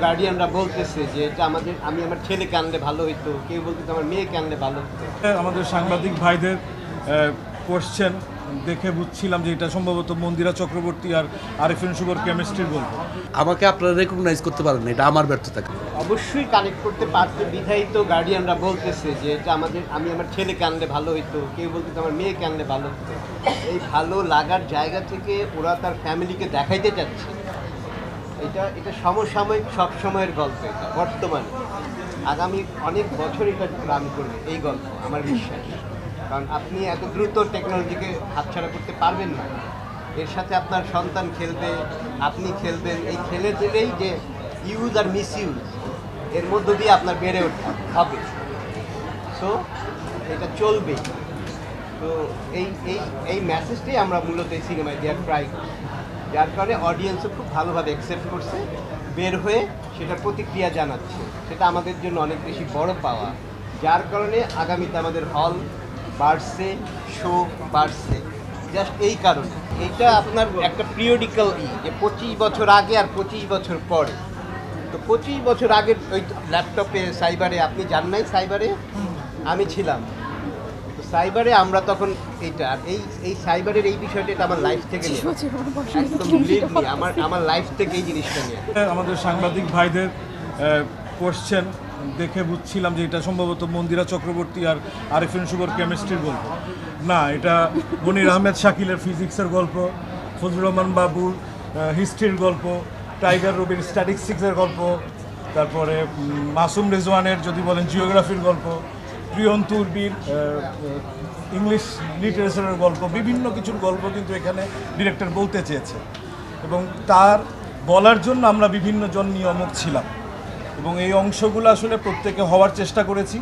গার্ডিয়ানরা বলতেছে যে এটা আমাদের আমি আমার ছেলেকে আনলে ভালো হইতো, কেউ বলতেছে আমার মেয়েকে আনলে ভালো হতো। আমাদের সাংবাদিক ভাইদের কোশ্চেন দেখে বুঝছিলাম যে এটা সম্ভবত মন্দিরা চক্রবর্তী আর আরিফিন শুভর কেমিস্ট্রির গল্প। আমাকে আপনারা রেকগনাইজ করতে পারেন, এটা আমার ব্যর্থতা। অবশ্যই কানেক্ট করতে পারতে বিধায়ী তো গার্ডিয়ানরা বলতেছে যে এটা আমি আমার ছেলেকে আনলে ভালো হইতো, কেউ বলতেছে আমার মেয়েকে আনলে ভালো হতো। এই ভালো লাগার জায়গা থেকে ওরা তার ফ্যামিলিকে দেখাইতে চাচ্ছে। এটা সমসাময়িক সব সময়ের গল্প, এটা বর্তমানে আগামী অনেক বছর এটা রান করবে এই গল্প আমার বিশ্বাস। কারণ আপনি এত দ্রুত টেকনোলজিকে হাতছাড়া করতে পারবেন না। এর সাথে আপনার সন্তান খেলবে, আপনি খেলবেন, এই খেলে দিলেই যে ইউজ আর মিস ইউজ এর মধ্য দিয়ে আপনার বেড়ে ওঠা হবে। সো এটা চলবে। তো এই এই এই মেসেজটাই আমরা মূলত এই সিনেমায় দেওয়ার ট্রাই করছি, যার কারণে অডিয়েন্সও খুব ভালোভাবে অ্যাকসেপ্ট করছে, বের হয়ে সেটার প্রতিক্রিয়া জানাচ্ছে। সেটা আমাদের জন্য অনেক বেশি বড় পাওয়া, যার কারণে আগামীতে আমাদের হল বাড়ছে, শো বাড়ছে। জাস্ট এই কারণে এটা আপনার একটা পিরিয়ডিক্যাল যে 25 বছর আগে আর 25 বছর পরে। তো 25 বছর আগের ওই ল্যাপটপে সাইবারে আপনি যান নাই, সাইবারে আমি ছিলাম। তো সাইবারে আমরা তখন এইটা এই সাইবারের এই বিষয়টা এটা আমার লাইফ থেকে নিয়ে একদম আমার লাইফ থেকে এই জিনিসটা নিয়ে। আমাদের সাংবাদিক ভাইদের কোশ্চেন দেখে বুঝছিলাম যে এটা সম্ভবত মন্দিরা চক্রবর্তী আর আরিফিন শুভর কেমিস্ট্রির গল্প। না, এটা মনির আহমেদ শাকিলের ফিজিক্সের গল্প, ফজলুর রহমান বাবুর হিস্ট্রির গল্প, টাইগার রবির স্ট্যাটিস্টিক্সের গল্প, তারপরে মাসুম রেজওয়ানের যদি বলেন জিওগ্রাফির গল্প, প্রিয়ন তুর্বির ইংলিশ লিটারেচারের গল্প, বিভিন্ন কিছুর গল্প কিন্তু এখানে ডিরেক্টর বলতে চেয়েছে। এবং তার বলার জন্য আমরা বিভিন্ন জন নিয়ামক ছিলাম এবং এই অংশগুলো আসলে প্রত্যেকে হওয়ার চেষ্টা করেছি।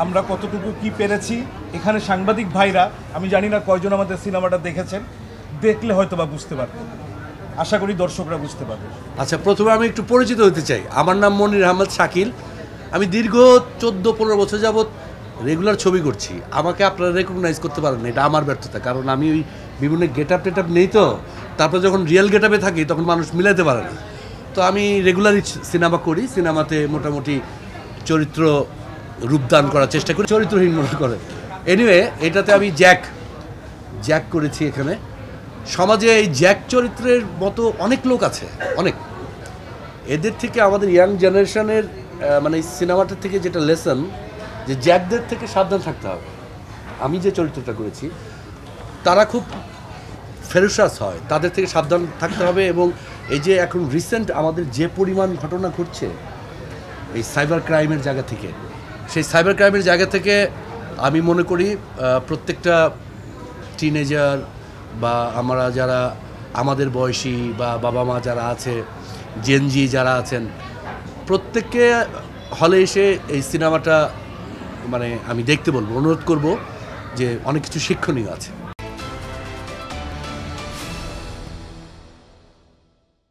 আমরা কতটুকু কি পেরেছি এখানে সাংবাদিক ভাইরা, আমি জানি না কয়জন আমাদের সিনেমাটা দেখেছেন, দেখলে হয়তো বা বুঝতে পারবেন। আশা করি দর্শকরা বুঝতে পারবে। আচ্ছা, প্রথমে আমি একটু পরিচিত হতে চাই। আমার নাম মনির আহমেদ শাকিল। আমি দীর্ঘ 14-15 বছর যাবৎ রেগুলার ছবি করছি। আমাকে আপনারা রেকগনাইজ করতে পারেন, এটা আমার ব্যর্থতা। কারণ আমি ওই বিভিন্ন গেট আপ টেট আপ নেই, তো তারপর যখন রিয়েল গেট আপে থাকি তখন মানুষ মিলাতে পারে না। তো আমি রেগুলারই সিনেমা করি, সিনেমাতে মোটামুটি চরিত্র রূপদান করার চেষ্টা করি, চরিত্রহীন মনে করে। এনিওয়ে, এটাতে আমি জ্যাক করেছি। এখানে সমাজে এই জ্যাক চরিত্রের মতো অনেক লোক আছে, অনেক। এদের থেকে আমাদের ইয়াং জেনারেশনের মানে এই সিনেমাটার থেকে যেটা লেসন, যে জ্যাকদের থেকে সাবধান থাকতে হবে। আমি যে চরিত্রটা করেছি তারা খুব ফেরোসাস হয়, তাদের থেকে সাবধান থাকতে হবে। এবং এই যে এখন রিসেন্ট আমাদের যে পরিমাণ ঘটনা ঘটছে এই সাইবার ক্রাইমের জায়গা থেকে, সেই সাইবার ক্রাইমের জায়গা থেকে আমি মনে করি প্রত্যেকটা টিনেজার বা আমরা যারা আমাদের বয়সী বা বাবা মা যারা আছে, জেনজি যারা আছেন, প্রত্যেককে হলে এসে এই সিনেমাটা মানে আমি দেখতে বলবো, অনুরোধ করব যে অনেক কিছু শিক্ষণীয় আছে।